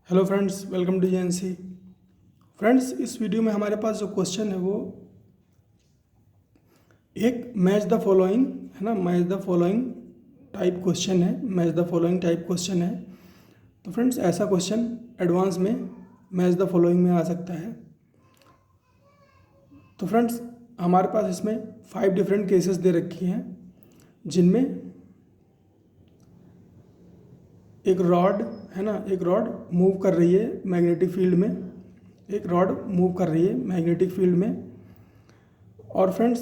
Hello friends, welcome to JNC. Friends, इस video में हमारे पास जो क्वेश्चन है वो एक मैच द फॉलोइंग है ना, match the following type question है। Match the following type question है। तो फ्रेंड्स, ऐसा क्वेश्चन एडवांस में मैच द फॉलोइंग में आ सकता है। तो फ्रेंड्स, हमारे पास इसमें 5 डिफरेंट केसेस दे रखी हैं, जिनमें एक रॉड है ना, एक रॉड मूव कर रही है मैग्नेटिक फील्ड में, एक रॉड मूव कर रही है मैग्नेटिक फील्ड में। और फ्रेंड्स,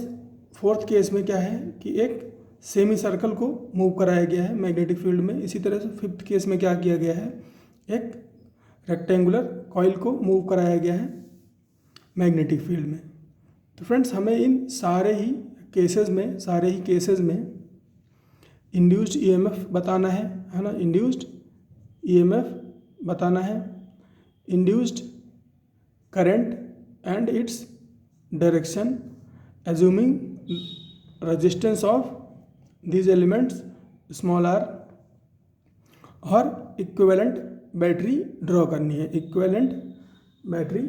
फोर्थ केस में क्या है कि एक सेमी सर्कल को मूव कराया गया है मैग्नेटिक फील्ड में। इसी तरह से फिफ्थ केस में क्या किया गया है, एक रेक्टेंगुलर कॉइल को मूव कराया गया है मैग्नेटिक फील्ड में। तो फ्रेंड्स, हमें इन सारे ही केसेस में इंड्यूस्ड ईएमएफ बताना है ना, इंड्यूस्ड ईएमएफ बताना है, induced current and its direction, assuming resistance of these elements small R, और इक्विवेलेंट बैटरी ड्रॉ करनी है, इक्विवेलेंट बैटरी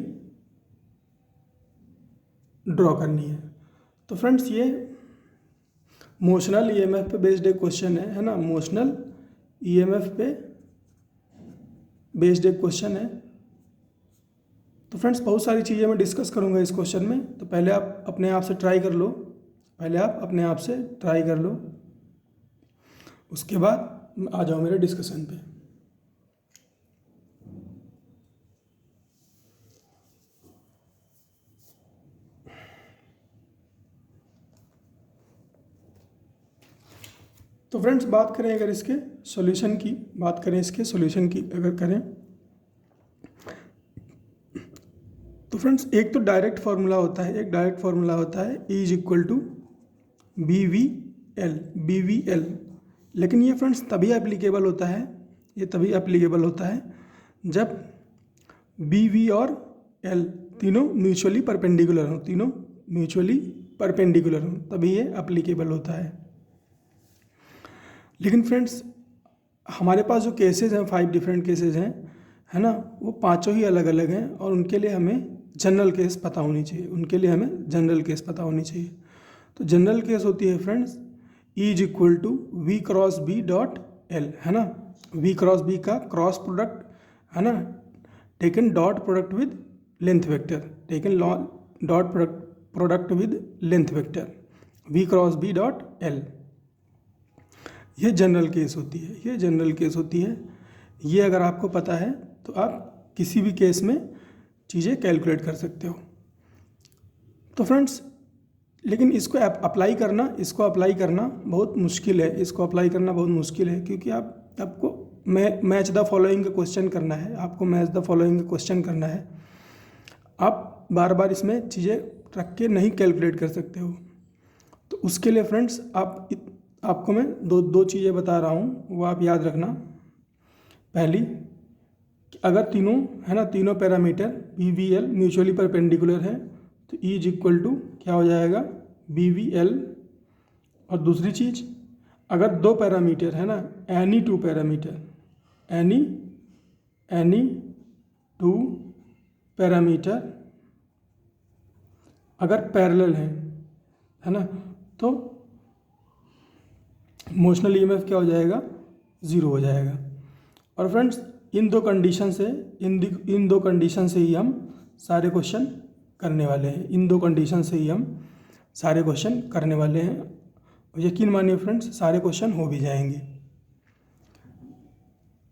ड्रॉ करनी है। तो फ्रेंड्स, ये मोशनल ईएमएफ पे बेस्ड एक क्वेश्चन है ना, मोशनल ईएमएफ पे बेस्ड एक क्वेश्चन है। तो फ्रेंड्स, बहुत सारी चीज़ें मैं डिस्कस करूंगा इस क्वेश्चन में। तो पहले आप अपने आप से ट्राई कर लो, उसके बाद आ जाओ मेरे डिस्कशन पे। तो फ्रेंड्स, बात करें अगर इसके सॉल्यूशन की, अगर करें तो फ्रेंड्स, एक तो डायरेक्ट फार्मूला होता है, E is equal to BVL। लेकिन ये फ्रेंड्स तभी एप्लीकेबल होता है जब BV और L तीनों म्यूचुअली परपेंडिकुलर हों, तभी ये एप्लीकेबल होता है। लेकिन फ्रेंड्स, हमारे पास जो केसेस हैं, 5 डिफरेंट केसेस हैं, है ना, वो पांचों ही अलग अलग हैं, और उनके लिए हमें जनरल केस पता होनी चाहिए। तो जनरल केस होती है friends, E is equal to V cross B dot L, है ना। V क्रॉस B का क्रॉस प्रोडक्ट, है ना, taken dot product with length vector, V cross B dot L। ये जनरल केस होती है। ये अगर आपको पता है तो आप किसी भी केस में चीज़ें कैलकुलेट कर सकते हो। तो फ्रेंड्स, लेकिन इसको अप्लाई करना बहुत मुश्किल है, क्योंकि आपको मैच द फॉलोइंग का क्वेश्चन करना है। आप बार बार इसमें चीज़ें रख के नहीं कैलकुलेट कर सकते हो। तो उसके लिए फ्रेंड्स, आपको मैं दो चीज़ें बता रहा हूँ, वो आप याद रखना। पहली, अगर तीनों पैरामीटर BVL म्यूचुअली परपेंडिकुलर है तो E इज इक्वल टू क्या हो जाएगा, BVL। और दूसरी चीज़, अगर 2 पैरामीटर है ना, एनी टू पैरामीटर अगर पैरेलल है ना, तो मोशनल ईएमएफ क्या हो जाएगा, 0 हो जाएगा। और फ्रेंड्स, इन दो कंडीशन से ही हम सारे क्वेश्चन करने वाले हैं। यकीन मानिए फ्रेंड्स, सारे क्वेश्चन हो भी जाएंगे।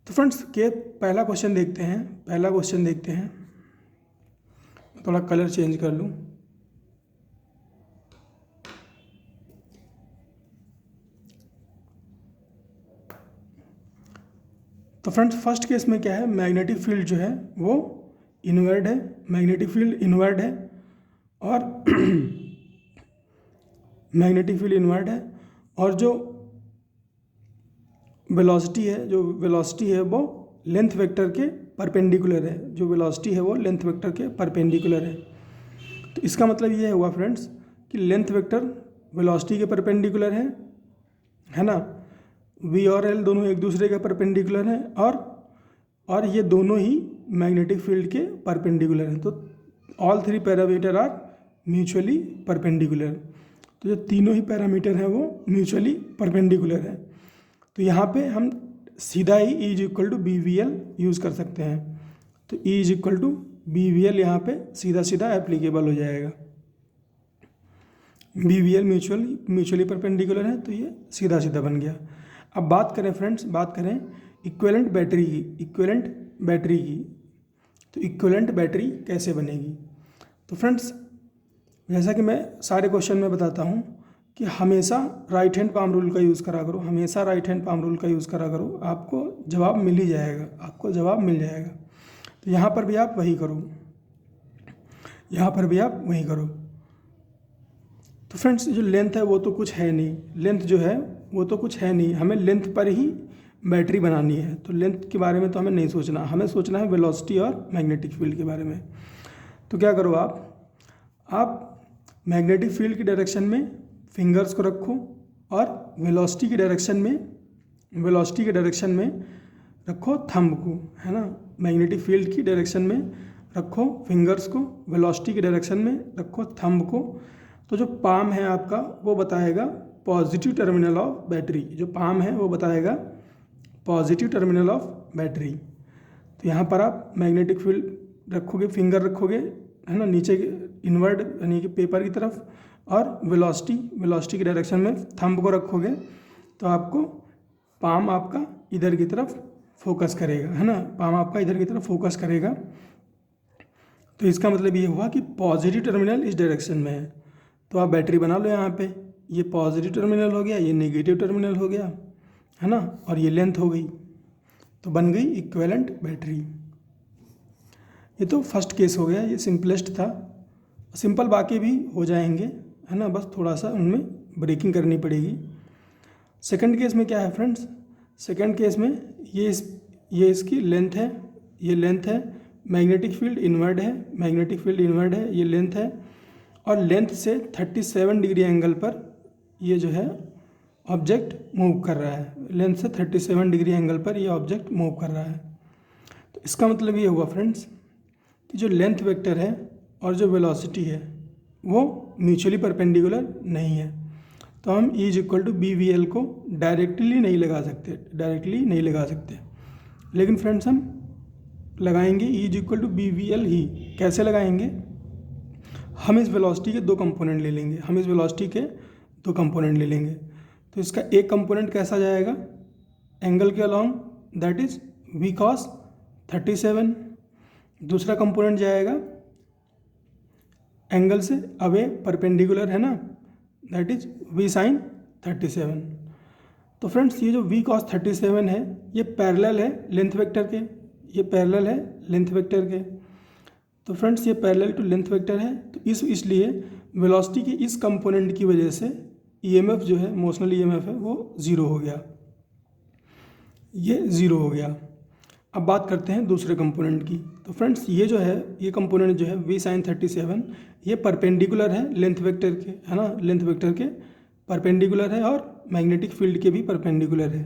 तो फ्रेंड्स, पहला क्वेश्चन देखते हैं। थोड़ा कलर चेंज कर लूँ। तो फ्रेंड्स, फर्स्ट केस में क्या है, मैग्नेटिक फील्ड जो है वो इनवर्ड है, और जो वेलोसिटी है वो लेंथ वेक्टर के परपेंडिकुलर है। तो इसका मतलब ये हुआ फ्रेंड्स कि लेंथ वेक्टर वेलोसिटी के परपेंडिकुलर है ना। V और L दोनों एक दूसरे के परपेंडिकुलर हैं, और और ये दोनों ही मैग्नेटिक फील्ड के परपेंडिकुलर हैं। तो all three parameter are mutually perpendicular. तो जो तीनों ही पैरामीटर हैं वो म्यूचुअली परपेंडिकुलर है। तो यहाँ पे हम सीधा ही E = BVL यूज़ कर सकते हैं। तो E = BVL यहाँ पे सीधा सीधा एप्लीकेबल हो जाएगा। BVL म्यूचुअली परपेंडिकुलर है, तो ये सीधा सीधा बन गया। अब बात करें फ्रेंड्स, बात करें इक्विवेलेंट बैटरी की। तो इक्विवेलेंट बैटरी कैसे बनेगी? तो फ्रेंड्स, जैसा कि मैं सारे क्वेश्चन में बताता हूँ कि हमेशा राइट हैंड पाम रूल का यूज़ करा करो, हमेशा राइट हैंड पाम रूल का यूज़ करा करो, आपको जवाब मिल ही जाएगा, आपको जवाब मिल जाएगा। तो यहाँ पर भी आप वही करो, यहाँ पर भी आप वही करो। तो फ्रेंड्स, जो लेंथ है वो तो कुछ है नहीं, लेंथ जो है वो तो कुछ है नहीं, हमें लेंथ पर ही बैटरी बनानी है। तो लेंथ के बारे में तो हमें नहीं सोचना, हमें सोचना है वेलोसिटी और मैग्नेटिक फील्ड के बारे में। तो क्या करो आप मैग्नेटिक फील्ड की डायरेक्शन में फिंगर्स को रखो और वेलोसिटी की डायरेक्शन में रखो थंब को, है ना। मैग्नेटिक फील्ड की डायरेक्शन में रखो फिंगर्स को, वेलोसिटी की डायरेक्शन में रखो थंब को। तो जो पाम है आपका वो बताएगा पॉजिटिव टर्मिनल ऑफ बैटरी, जो पाम है वो बताएगा पॉजिटिव टर्मिनल ऑफ बैटरी। तो यहाँ पर आप मैग्नेटिक फील्ड रखोगे, फिंगर रखोगे, है ना, नीचे इनवर्ड यानी कि पेपर की तरफ, और वेलोसिटी की डायरेक्शन में थंब को रखोगे, तो आपको पाम आपका इधर की तरफ फोकस करेगा, है ना, पाम आपका इधर की तरफ फोकस करेगा। तो इसका मतलब ये हुआ कि पॉजिटिव टर्मिनल इस डायरेक्शन में है। तो आप बैटरी बना लो यहाँ पे, ये पॉजिटिव टर्मिनल हो गया, ये नेगेटिव टर्मिनल हो गया, है ना, और ये लेंथ हो गई, तो बन गई इक्विवेलेंट बैटरी। ये तो फर्स्ट केस हो गया, ये सिंपलेस्ट था। सिंपल बाकी भी हो जाएंगे, है ना, बस थोड़ा सा उनमें ब्रेकिंग करनी पड़ेगी। सेकंड केस में क्या है फ्रेंड्स? सेकंड केस में ये इसकी लेंथ है, ये लेंथ है, मैग्नेटिक फील्ड इनवर्ड है, ये लेंथ है, और लेंथ से 37 डिग्री एंगल पर ये जो है ऑब्जेक्ट मूव कर रहा है, लेंथ से 37 डिग्री एंगल पर ये ऑब्जेक्ट मूव कर रहा है। तो इसका मतलब ये हुआ फ्रेंड्स कि जो लेंथ वेक्टर है और जो वेलोसिटी है वो म्यूचुअली परपेंडिकुलर नहीं है। तो हम E = BVL को डायरेक्टली नहीं लगा सकते, लेकिन फ्रेंड्स हम लगाएंगे E = BVL ही। कैसे लगाएंगे? हम इस वेलोसिटी के दो कंपोनेंट ले लेंगे। तो इसका एक कंपोनेंट कैसा जाएगा? एंगल के along, that is V cos 37। दूसरा कंपोनेंट जाएगा एंगल से अवे परपेंडिकुलर, है ना, दैट इज V sin 37। तो फ्रेंड्स, ये जो V cos 37 है ये पैरेलल है लेंथ वेक्टर के, तो फ्रेंड्स ये पैरेलल टू लेंथ वेक्टर है। तो इसलिए वेलोसिटी के इस कंपोनेंट की वजह से EMF जो है, मोशनल EMF है, वो ज़ीरो हो गया, ये ज़ीरो हो गया। अब बात करते हैं दूसरे कंपोनेंट की। तो फ्रेंड्स, ये जो है, ये कंपोनेंट जो है V sin 37, ये परपेंडिकुलर है लेंथ वेक्टर के, है ना, लेंथ वेक्टर के परपेंडिकुलर है और मैग्नेटिक फील्ड के भी परपेंडिकुलर है।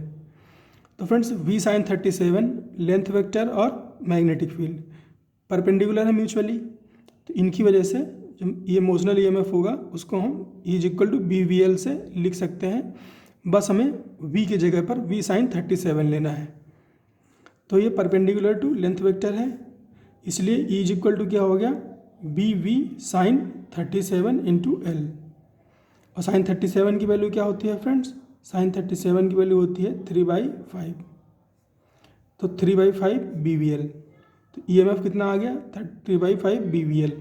तो friends, V sin 37 length vector और मैग्नेटिक फील्ड परपेंडिकुलर है म्यूचुअली, तो इनकी वजह से जो ये मोशनल EMF होगा उसको हम E = BVL से लिख सकते हैं। बस हमें V की जगह पर V sin 37 लेना है। तो ये परपेंडिकुलर टू लेंथ वेक्टर है, इसलिए E = क्या हो गया? BV sin 37 × L। और sin 37 की वैल्यू क्या होती है फ्रेंड्स? sin 37 की वैल्यू होती है 3/5। तो 3/5 BVL, तो EMF कितना आ गया? 3/5 BVL।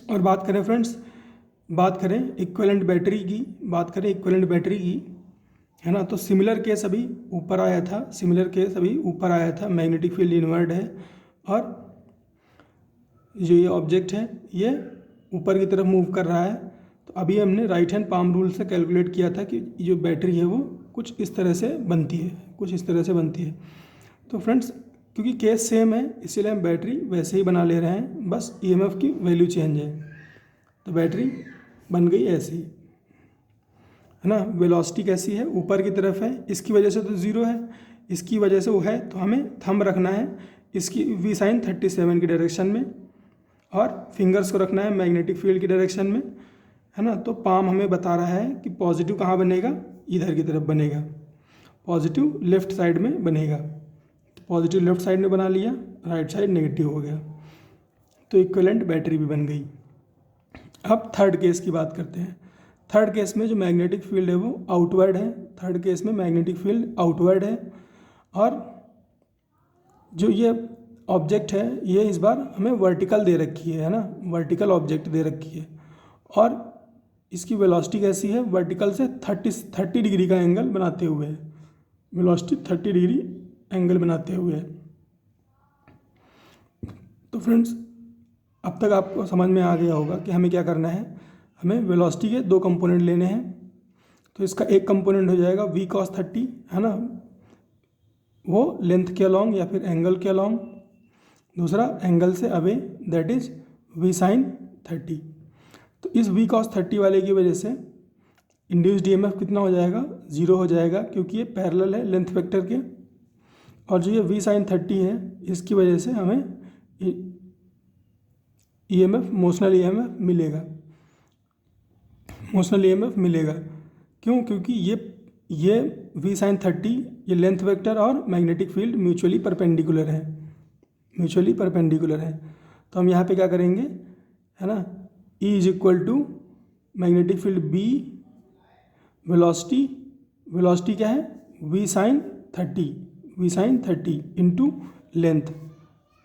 और बात करें फ्रेंड्स, इक्विवेलेंट बैटरी की, है ना, तो सिमिलर केस अभी ऊपर आया था, मैग्नेटिक फील्ड इनवर्ड है और जो ये ऑब्जेक्ट है ये ऊपर की तरफ मूव कर रहा है। तो अभी हमने राइट हैंड पाम रूल से कैलकुलेट किया था कि जो बैटरी है वो कुछ इस तरह से बनती है। तो फ्रेंड्स, क्योंकि केस सेम है इसीलिए हम बैटरी वैसे ही बना ले रहे हैं, बस EMF की वैल्यू चेंज है। तो बैटरी बन गई ऐसी, है ना। वेलोसिटी कैसी है? ऊपर की तरफ है, इसकी वजह से तो ज़ीरो है, इसकी वजह से वो है, तो हमें थंब रखना है इसकी वी साइन 37 की डायरेक्शन में और फिंगर्स को रखना है मैग्नेटिक फील्ड की डायरेक्शन में, है ना। तो पाम हमें बता रहा है कि पॉजिटिव कहाँ बनेगा, इधर की तरफ बनेगा, पॉजिटिव लेफ्ट साइड में बनेगा। तो पॉजिटिव लेफ्ट साइड में बना लिया, राइट साइड नेगेटिव हो गया, तो इक्विवेलेंट बैटरी भी बन गई। अब थर्ड केस की बात करते हैं। थर्ड केस में जो मैग्नेटिक फील्ड है वो आउटवर्ड है। थर्ड केस में मैग्नेटिक फील्ड आउटवर्ड है और जो ये ऑब्जेक्ट है ये इस बार हमें वर्टिकल दे रखी है ना, वर्टिकल ऑब्जेक्ट दे रखी है और इसकी वेलोसिटी कैसी है, वर्टिकल से 30 डिग्री का एंगल बनाते हुए है, वेलोसिटी 30 डिग्री एंगल बनाते हुए है। तो फ्रेंड्स अब तक आपको समझ में आ गया होगा कि हमें क्या करना है, हमें वेलोसिटी के दो कंपोनेंट लेने हैं। तो इसका एक कंपोनेंट हो जाएगा v cos 30, है ना, वो लेंथ के अलॉन्ग या फिर एंगल के अलॉन्ग, दूसरा एंगल से away, that is v sin 30। तो इस v cos 30 वाले की वजह से इंड्यूस्ड ईएमएफ कितना हो जाएगा, 0 हो जाएगा, क्योंकि ये पैरेलल है लेंथ वेक्टर के। और जो ये v sin 30 है इसकी वजह से हमें ईएमएफ मोशनल ईएमएफ मिलेगा, मोशनल ईएमएफ मिलेगा। क्यों, क्योंकि ये v sin 30 ये लेंथ वेक्टर और मैग्नेटिक फील्ड म्यूचुअली परपेंडिकुलर है, म्यूचुअली परपेंडिकुलर है। तो हम यहाँ पे क्या करेंगे, है ना, E is equal to magnetic field B, velocity क्या है v sin 30 इंटू लेंथ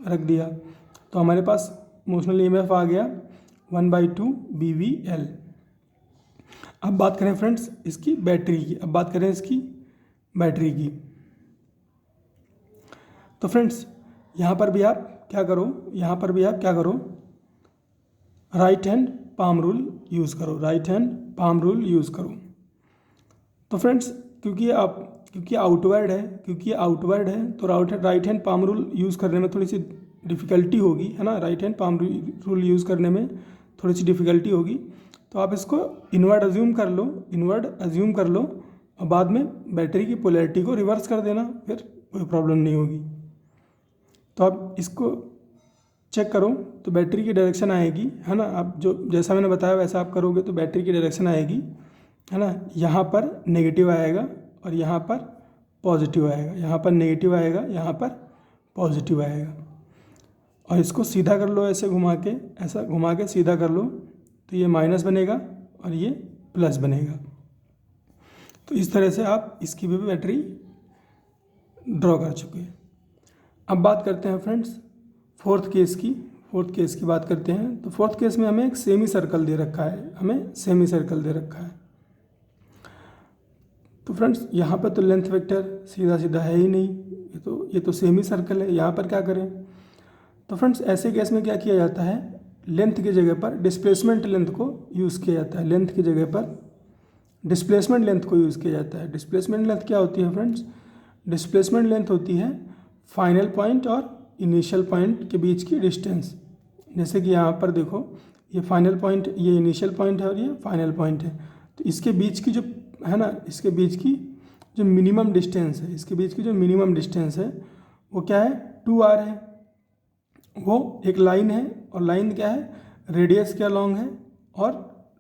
रख दिया। तो हमारे पास मोशनल ईएमएफ आ गया 1/2 BVL। अब बात करें फ्रेंड्स इसकी बैटरी की, अब बात करें इसकी बैटरी की। तो फ्रेंड्स यहाँ पर भी आप क्या करो, right hand palm rule use करो, right hand palm rule use करो। तो फ्रेंड्स क्योंकि आउटवर्ड है तो right hand palm rule use करने में थोड़ी सी डिफ़िकल्टी होगी, है ना, right hand palm rule use करने में थोड़ी सी डिफ़िकल्टी होगी। तो आप इसको इनवर्ड अज्यूम कर लो और बाद में बैटरी की पोलैरिटी को रिवर्स कर देना, फिर कोई प्रॉब्लम नहीं होगी। तो आप इसको चेक करो तो बैटरी की डायरेक्शन आएगी, है ना, आप जो जैसा मैंने बताया वैसा आप करोगे तो बैटरी की डायरेक्शन आएगी, है ना, यहाँ पर नेगेटिव आएगा और यहाँ पर पॉजिटिव आएगा, यहाँ पर नेगेटिव आएगा, यहाँ पर पॉजिटिव आएगा। और इसको सीधा कर लो, ऐसे घुमा के सीधा कर लो, तो ये माइनस बनेगा और ये प्लस बनेगा। तो इस तरह से आप इसकी भी बैटरी ड्रॉ कर चुके हैं। अब बात करते हैं फ्रेंड्स फोर्थ केस की बात करते हैं। तो फोर्थ केस में हमें एक सेमी सर्कल दे रखा है, तो फ्रेंड्स यहाँ पर तो लेंथ वेक्टर सीधा है ही नहीं, ये तो सेमी सर्कल है, यहाँ पर क्या करें। तो फ्रेंड्स ऐसे केस में क्या किया जाता है, लेंथ की जगह पर डिस्प्लेसमेंट लेंथ को यूज़ किया जाता है, लेंथ की जगह पर डिस्प्लेसमेंट लेंथ को यूज़ किया जाता है। डिस्प्लेसमेंट लेंथ क्या होती है फ्रेंड्स, डिस्प्लेसमेंट लेंथ होती है फाइनल पॉइंट और इनिशियल पॉइंट के बीच की डिस्टेंस। जैसे कि यहाँ पर देखो, ये फाइनल पॉइंट, ये इनिशियल पॉइंट है और ये फाइनल पॉइंट है। तो इसके बीच की जो है ना, इसके बीच की जो मिनिमम डिस्टेंस है वो क्या है, 2r है। वो एक लाइन है और लाइन क्या है, रेडियस के अलॉन्ग है, और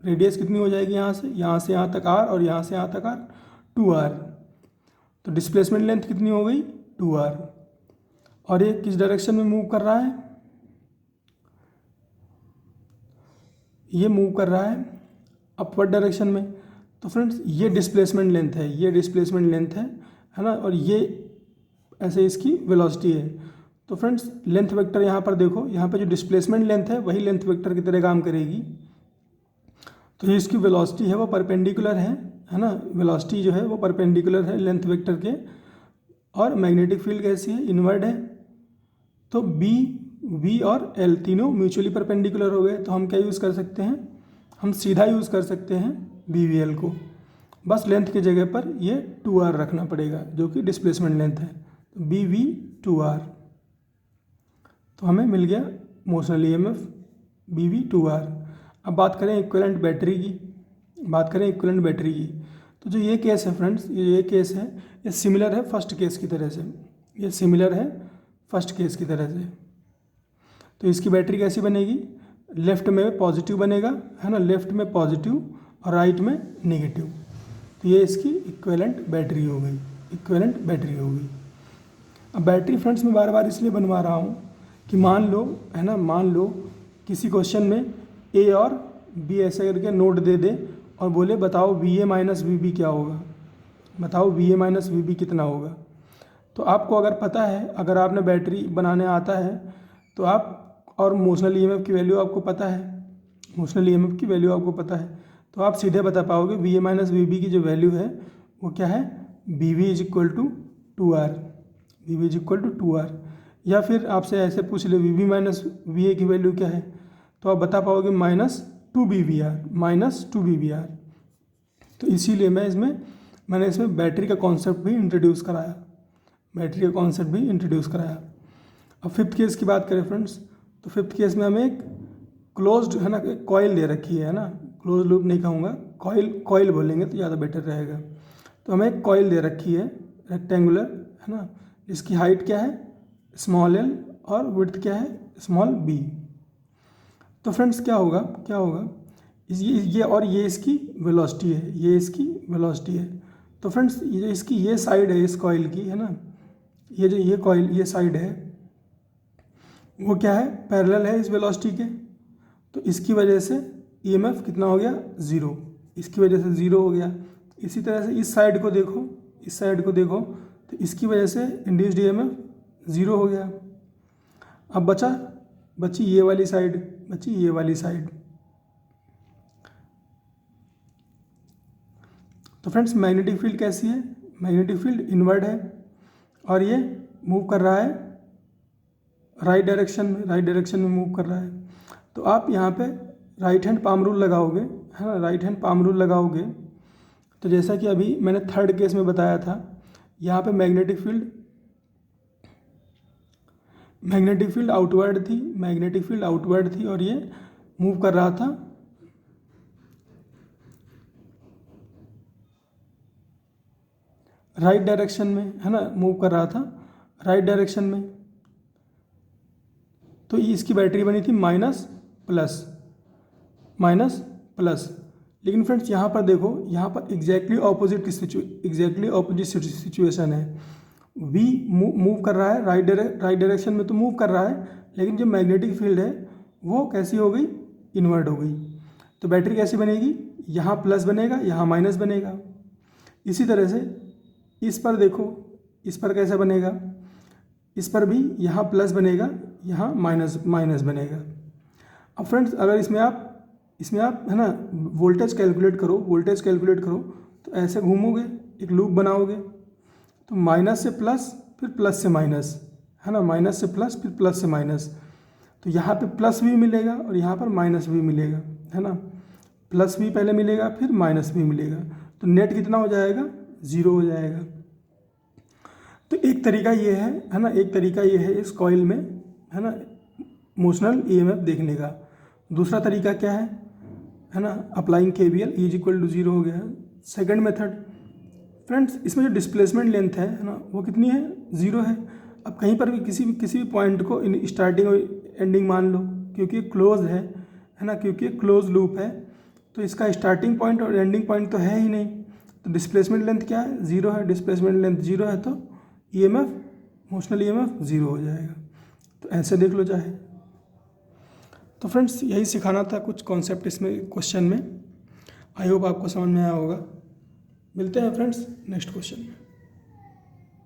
रेडियस कितनी हो जाएगी, यहाँ से यहाँ तक r और यहाँ से यहाँ तक r, 2r। तो डिस्प्लेसमेंट लेंथ कितनी हो गई, 2r। और ये किस डायरेक्शन में मूव कर रहा है, ये मूव कर रहा है अपवर्ड डायरेक्शन में। तो फ्रेंड्स ये डिस्प्लेसमेंट लेंथ है ना, और ये ऐसे इसकी वेलोसिटी है। तो फ्रेंड्स लेंथ वेक्टर यहाँ पर देखो, यहाँ पर जो डिस्प्लेसमेंट लेंथ है वही लेंथ वेक्टर की तरह काम करेगी। तो ये इसकी वेलोसिटी है वो परपेंडिकुलर है ना, वेलोसिटी जो है वो परपेंडिकुलर है लेंथ वेक्टर के। और मैग्नेटिक फील्ड कैसी है, इनवर्ड है। तो बी, वी और एल तीनों म्यूचुअली परपेंडिकुलर हो गए। तो हम क्या यूज़ कर सकते हैं, हम सीधा यूज़ कर सकते हैं बी वी एल को, बस लेंथ की जगह पर ये 2r रखना पड़ेगा जो कि डिस्प्लेसमेंट लेंथ है। तो बी वी 2r, तो हमें मिल गया motional EMF B we 2r। अब बात करें इक्विवेलेंट बैटरी की, तो जो ये केस है फ्रेंड्स, ये केस है, ये सिमिलर है फर्स्ट केस की तरह से, ये सिमिलर है फर्स्ट केस की तरह से। तो इसकी बैटरी कैसी बनेगी, लेफ्ट में पॉजिटिव बनेगा, है ना, लेफ्ट में पॉजिटिव और राइट में नेगेटिव। तो ये इसकी इक्विवेलेंट बैटरी हो गई, इक्विवेलेंट बैटरी हो गई। अब बैटरी फ्रेंड्स मैं बार बार इसलिए बनवा रहा हूँ कि मान लो, है ना, मान लो किसी क्वेश्चन में ए और बी ऐसे करके नोट दे दे और बोले बताओ V A minus V B क्या होगा, बताओ V A minus V B कितना होगा। तो आपको अगर पता है, अगर आपने बैटरी बनाने आता है तो आप, और मोशनल ईएमएफ की वैल्यू आपको पता है, मोशनल ईएमएफ की वैल्यू आपको पता है, तो आप सीधे बता पाओगे V A minus V B की जो वैल्यू है वो क्या है, B V is equal to 2R, V V is equal to 2R। या फिर आपसे ऐसे पूछ ले V B minus V A की वैल्यू क्या है, तो आप बता पाओगे -2 BVR, -2 BVR। तो इसीलिए मैंने इसमें बैटरी का कॉन्सेप्ट भी इंट्रोड्यूस कराया, बैटरी का कॉन्सेप्ट भी इंट्रोड्यूस कराया। अब फिफ्थ केस की बात करें फ्रेंड्स, तो फिफ्थ केस में हमें एक क्लोज्ड, है ना, कॉइल दे रखी है ना, क्लोज लूप नहीं कहूँगा, कॉइल बोलेंगे तो ज़्यादा बेटर रहेगा। तो हमें एक कॉइल दे रखी है रेक्टेंगुलर, है ना, इसकी हाइट क्या है स्मॉल l और विड्थ क्या है स्मॉल b। तो फ्रेंड्स क्या होगा ये और ये इसकी वेलोसिटी है, ये इसकी वेलोसिटी है। तो फ्रेंड्स ये इसकी ये साइड है इस कॉइल की, है ना, ये जो ये कॉइल ये साइड है वो क्या है, पैरेलल है इस वेलोसिटी के। तो इसकी वजह से ईएमएफ कितना हो गया, 0, इसकी वजह से 0 हो गया। इसी तरह से इस साइड को देखो, इस साइड को देखो, तो इसकी वजह से इंड्यूस्ड ईएमएफ 0 हो गया। अब बची ये वाली साइड, बची ये वाली साइड। तो फ्रेंड्स मैग्नेटिक फील्ड कैसी है, मैग्नेटिक फील्ड इनवर्ड है और ये मूव कर रहा है राइट डायरेक्शन में मूव कर रहा है। तो आप यहाँ पे राइट हैंड पाम रूल लगाओगे, है ना, राइट हैंड पाम रूल लगाओगे तो जैसा कि अभी मैंने थर्ड केस में बताया था, यहाँ पे मैग्नेटिक फील्ड आउटवर्ड थी और ये मूव कर रहा था राइट डायरेक्शन में, है ना, मूव कर रहा था राइट डायरेक्शन में। तो इसकी बैटरी बनी थी माइनस प्लस। लेकिन फ्रेंड्स यहाँ पर देखो, यहाँ पर एग्जैक्टली ऑपोजिट सिचुएशन है। वी मूव कर रहा है राइट डायरेक्शन में, तो मूव कर रहा है, लेकिन जो मैग्नेटिक फील्ड है वो कैसी हो गई, इन्वर्ट हो गई। तो बैटरी कैसी बनेगी, यहाँ प्लस बनेगा, यहाँ माइनस बनेगा। इसी तरह से इस पर देखो, इस पर कैसा बनेगा, इस पर भी यहाँ प्लस बनेगा, यहाँ माइनस बनेगा। अब फ्रेंड्स अगर इसमें आप है ना वोल्टेज कैलकुलेट करो तो ऐसे घूमोगे, एक लूप बनाओगे, तो माइनस से प्लस फिर प्लस से माइनस, है ना, माइनस से प्लस फिर प्लस से माइनस। तो यहाँ पे प्लस भी मिलेगा और यहाँ पर माइनस भी मिलेगा, है ना, प्लस भी पहले मिलेगा फिर माइनस भी मिलेगा। तो नेट कितना हो जाएगा, 0 हो जाएगा। तो एक तरीका ये है ना, एक तरीका ये है इस कॉइल में, है ना, मोशनल ईएमएफ देखने का। दूसरा तरीका क्या है ना, applying KVL is equal to 0 हो गया। सेकंड मेथड फ्रेंड्स, इसमें जो डिस्प्लेसमेंट लेंथ है ना, वो कितनी है, 0 है। अब कहीं पर भी किसी भी पॉइंट को स्टार्टिंग और एंडिंग मान लो, क्योंकि क्लोज है ना, क्योंकि क्लोज लूप है, तो इसका स्टार्टिंग पॉइंट और एंडिंग पॉइंट तो है ही नहीं। तो डिस्प्लेसमेंट लेंथ क्या है, 0 है। डिस्प्लेसमेंट लेंथ 0 है तो ईएमएफ, मोशनल ईएमएफ 0 हो जाएगा। तो ऐसे देख लो चाहे। तो फ्रेंड्स यही सिखाना था कुछ कॉन्सेप्ट इसमें क्वेश्चन में। आई होप आपको समझ में आया होगा। मिलते हैं फ्रेंड्स नेक्स्ट क्वेश्चन में।